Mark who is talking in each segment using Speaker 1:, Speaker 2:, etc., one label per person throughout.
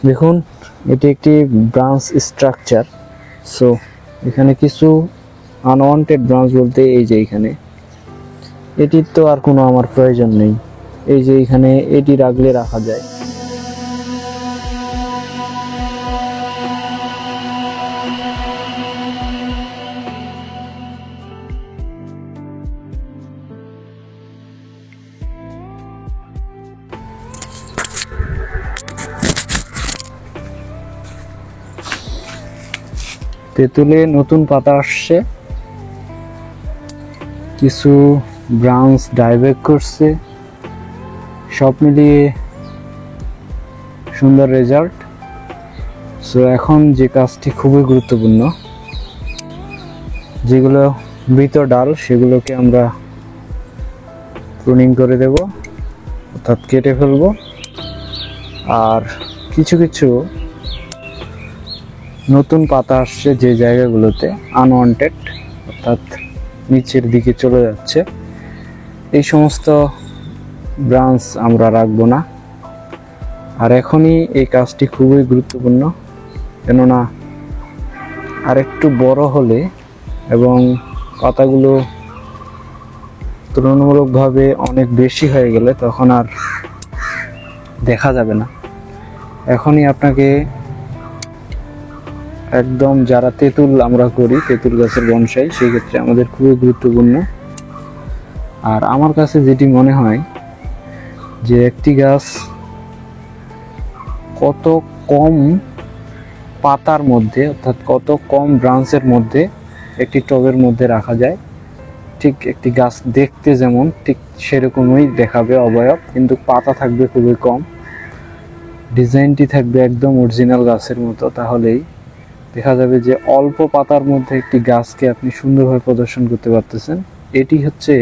Speaker 1: দেখুন এটি একটি ব্রাঞ্চ স্ট্রাকচার। সো এখানে কিছু আনওয়ান্টেড ব্রাঞ্চ বলতে এই যে এখানে এটির তো আর কোনো আমার প্রয়োজন নেই। এই যে এখানে এটি রাখলে রাখা যায়। তেঁতুলে নতুন পাতা আসছে, কিছু ব্রাঞ্চ ডাইব্যাক করছে, সব মিলিয়ে সুন্দর রেজাল্ট। সো এখন যে কাজটি খুবই গুরুত্বপূর্ণ, যেগুলো মৃত ডাল সেগুলোকে আমরা প্রুনিং করে দেব, অর্থাৎ কেটে ফেলবো। আর কিছু কিছু নতুন পাতা আসছে যে জায়গাগুলোতে আনওয়ান্টেড, অর্থাৎ নিচের দিকে চলে যাচ্ছে, এই সমস্ত ব্রাঞ্চ আমরা রাখবো না। আর এখনই এই কাজটি খুবই গুরুত্বপূর্ণ, কেননা আরেকটু বড় হলে এবং পাতাগুলো তুলনামূলকভাবে অনেক বেশি হয়ে গেলে তখন আর দেখা যাবে না। এখনই আপনাকে একদম, যারা তেঁতুল আমরা করি, তেঁতুল গাছের বনসাই, সেই ক্ষেত্রে আমাদের খুবই গুরুত্বপূর্ণ। আর আমার কাছে যেটি মনে হয় যে একটি গাছ কত কম পাতার মধ্যে, অর্থাৎ কত কম ব্রাঞ্চের মধ্যে একটি টবের মধ্যে রাখা যায়, ঠিক একটি গাছ দেখতে যেমন ঠিক সেরকমই দেখাবে অবয়ব, কিন্তু পাতা থাকবে খুবই কম, ডিজাইনটি থাকবে একদম অরিজিনাল গাছের মতো। তাহলেই দেখা যাবে যে অল্প পাতার মধ্যে একটি গাছকে আপনি সুন্দরভাবে প্রদর্শন করতে পারতেছেন। এটি হচ্ছে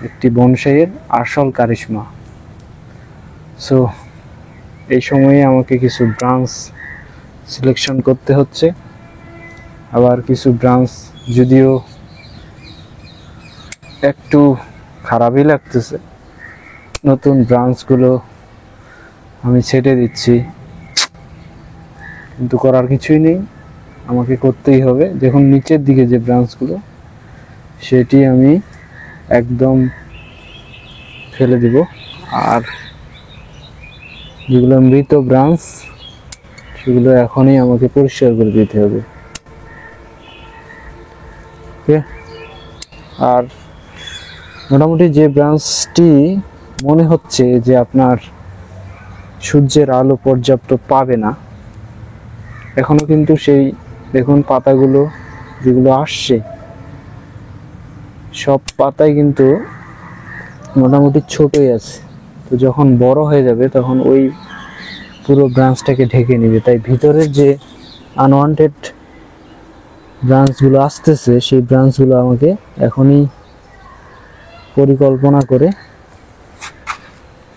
Speaker 1: একটি বনসাইয়ের আসল কারিশমা। সো এই সময়ে আমাকে কিছু ব্রাঞ্চ সিলেকশন করতে হচ্ছে, আবার কিছু ব্রাঞ্চ যদিও একটু খারাপই লাগতেছে, নতুন ব্রাঞ্চগুলো আমি ছেটে দিচ্ছি, কিন্তু করার কিছুই নেই, আমাকে করতেই হবে। দেখুন নিচের দিকে যে ব্রাঞ্চগুলো সেটি আমি একদম ফেলে দিব, আর যেগুলো মৃত ব্রাঞ্চ সেগুলো এখনই আমাকে পরিষ্কার করে দিতে হবে। ওকে, আর মোটামুটি যে ব্রাঞ্চটি মনে হচ্ছে যে আপনার সূর্যের আলো পর্যাপ্ত পাবে না, এখনো কিন্তু সেই দেখুন পাতাগুলো যেগুলো আসছে সব পাতাই কিন্তু মোটামুটি ছোটই আছে। তো যখন বড় হয়ে যাবে তখন ওই পুরো ব্রাঞ্চটাকে ঢেকে নেবে। তাই ভিতরের যে আনওয়ান্টেড ব্রাঞ্চগুলো আসতেছে সেই ব্রাঞ্চগুলো আমাকে এখনই পরিকল্পনা করে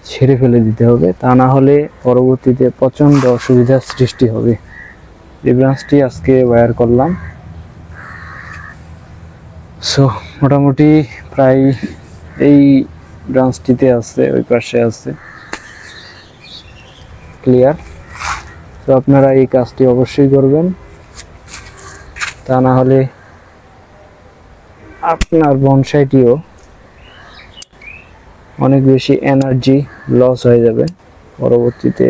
Speaker 1: ছেড়ে ফেলে দিতে হবে, তা না হলে পরবর্তীতে প্রচণ্ড অসুবিধার সৃষ্টি হবে। এই ব্রাঞ্চটি আজকে ওয়্যার করলাম। সো মোটামুটি প্রায় এই ব্রাঞ্চটিতে আছে, ওই পাশে আছে, ক্লিয়ার। তো আপনারা এই কাজটি অবশ্যই করবেন, তা না হলে আপনার বনসাইটিও অনেক বেশি এনার্জি লস হয়ে যাবে। পরবর্তীতে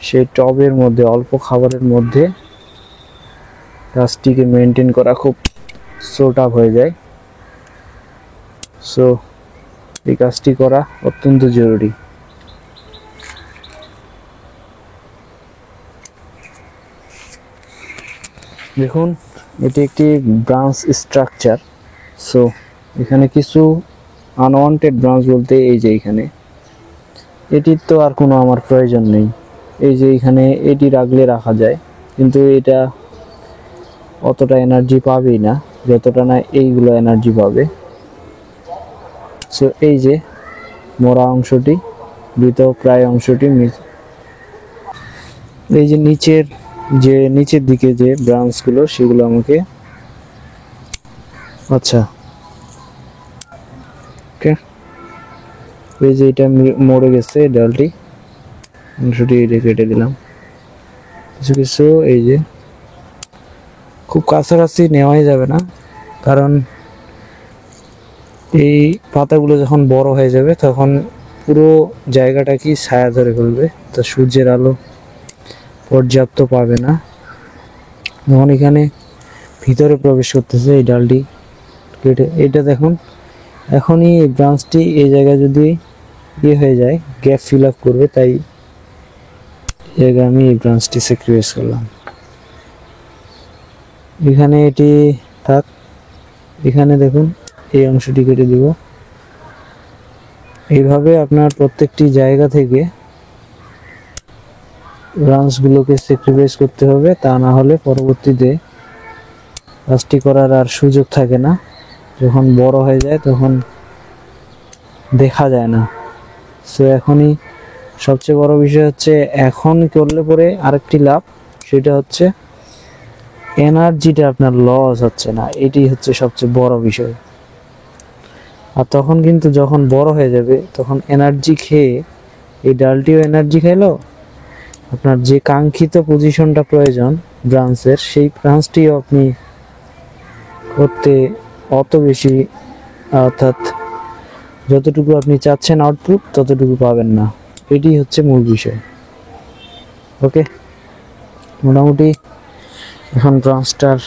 Speaker 1: সেই টবের মধ্যে অল্প খাবারের মধ্যে গাছটিকে মেনটেন করা খুব টাফ হয়ে যায়। সো এই কাজটি করা অত্যন্ত জরুরি। দেখুন এটি একটি ব্রাঞ্চ স্ট্রাকচার। সো এখানে কিছু আনওয়ান্টেড ব্রাঞ্চ বলতে এই যে এখানে এটির তো আর কোনো আমার প্রয়োজন নেই। এই যে এখানে এটি রাখলে রাখা যায়, কিন্তু এটা অতটা এনার্জি পাবেই না যতটা না এইগুলো এনার্জি পাবে। সো এই যে মোড়া অংশটি, মৃত প্রায় অংশটি, এই যে নিচের দিকে যে ব্রাঞ্চগুলো সেগুলো আমাকে, আচ্ছা ওকে, এই যে এটা মরে গেছে ডালটি, অংশটি এটা কেটে দিলাম। কিছু কিছু এই যে খুব কাছাকাছি নেওয়াই যাবে না, কারণ এই পাতাগুলো যখন বড় হয়ে যাবে তখন পুরো জায়গাটা কি ছায়া ধরে ফেলবে, তো সূর্যের আলো পর্যাপ্ত পাবে না। যখন এখানে ভিতরে প্রবেশ করতেছে এই ডালটি কেটে, এটা দেখুন এখনই এই ব্রাঞ্চটি এই জায়গায় যদি হয়ে যায়, গ্যাপ ফিল আপ করবে, তাই এই জায়গায় আমি এই ব্রাঞ্চটি স্যাক্রিফাইস করলাম। এখানে এটি থাক, এখানে দেখুন এই অংশটি কেটে দিব। এইভাবে আপনার প্রত্যেকটি জায়গা থেকে ব্রাঞ্চগুলোকে স্যাক্রিফাইস করতে হবে, তা না হলে পরবর্তীতে কাজটি করার আর সুযোগ থাকে না। যখন বড় হয়ে যায় তখন দেখা যায় না। সো এখনই সবচেয়ে বড় বিষয় হচ্ছে, এখন করলে পরে আরেকটি লাভ, সেটা হচ্ছে এনার্জিটা আপনার লস হচ্ছে না, এটি হচ্ছে সবচেয়ে বড় বিষয়। আর তখন কিন্তু যখন বড় হয়ে যাবে তখন এনার্জি খেয়ে, এই ডালটিও এনার্জি খাইলো, আপনার যে কাঙ্ক্ষিত পজিশনটা প্রয়োজন ব্রাঞ্চের, সেই ব্রাঞ্চটিও আপনি করতে অত বেশি, অর্থাৎ যতটুকু আপনি চাচ্ছেন আউটপুট ততটুকু পাবেন না। এটি হচ্ছে মূল বিষয়। ওকে, মোটামুটি এখন ব্রাঞ্চটার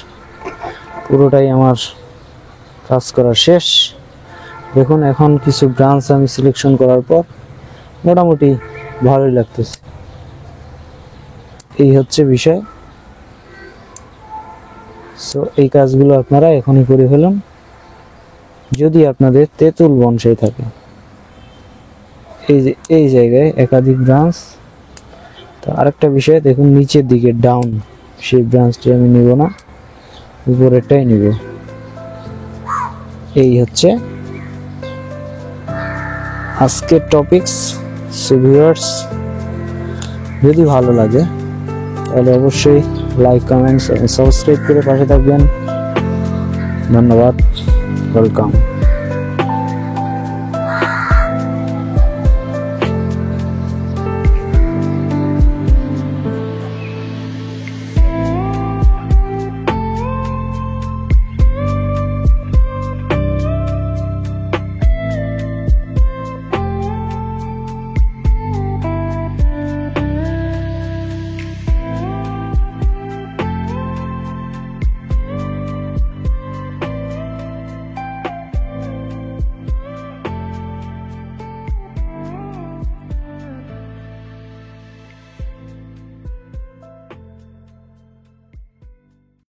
Speaker 1: পুরোটাই আমার কাজ করা শেষ। দেখুন এখন কিছু ব্রাঞ্চ আমি সিলেকশন করার পর মোটামুটি ভালোই লাগতেছে। এই হচ্ছে বিষয়। সো এই কাজগুলো আপনারা এখনই করে ফেলুন, যদি আপনাদের তেঁতুল বনসাই থাকে। এই যে এই জায়গায় একাধিক ব্রাঞ্চ। তো আরেকটা বিষয় দেখুন, নিচের দিকে ডাউন, সেই ব্রাঞ্চটি আমি নিব না, উপরেরটাই নিব। এই হচ্ছে আজকের টপিকস। সো ভিউয়ার্স, যদি ভালো লাগে তাহলে অবশ্যই লাইক, কমেন্টস এবং সাবস্ক্রাইব করে পাশে থাকবেন। ধন্যবাদ, ওয়েলকাম।